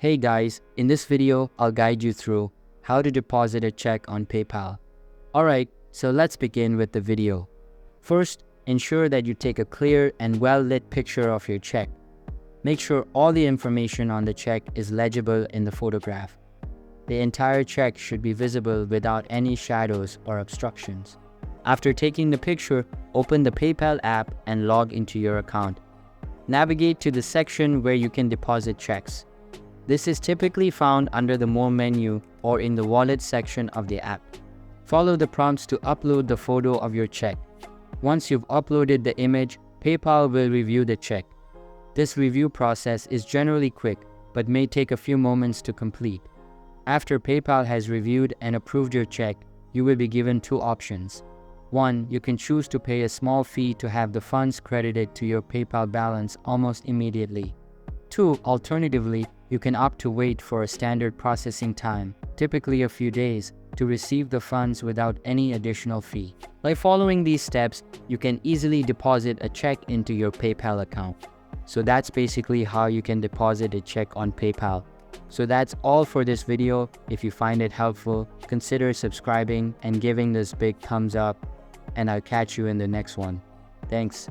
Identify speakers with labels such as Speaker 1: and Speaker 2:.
Speaker 1: Hey guys, in this video, I'll guide you through how to deposit a check on PayPal. Alright, so let's begin with the video. First, ensure that you take a clear and well-lit picture of your check. Make sure all the information on the check is legible in the photograph. The entire check should be visible without any shadows or obstructions. After taking the picture, open the PayPal app and log into your account. Navigate to the section where you can deposit checks. This is typically found under the More menu or in the Wallet section of the app. Follow the prompts to upload the photo of your check. Once you've uploaded the image, PayPal will review the check. This review process is generally quick, but may take a few moments to complete. After PayPal has reviewed and approved your check, you will be given two options. 1. You can choose to pay a small fee to have the funds credited to your PayPal balance almost immediately. 2. Alternatively, you can opt to wait for a standard processing time, typically a few days, to receive the funds without any additional fee. By following these steps, you can easily deposit a check into your PayPal account. So that's basically how you can deposit a check on PayPal. So that's all for this video. If you find it helpful, consider subscribing and giving this big thumbs up, and I'll catch you in the next one. Thanks.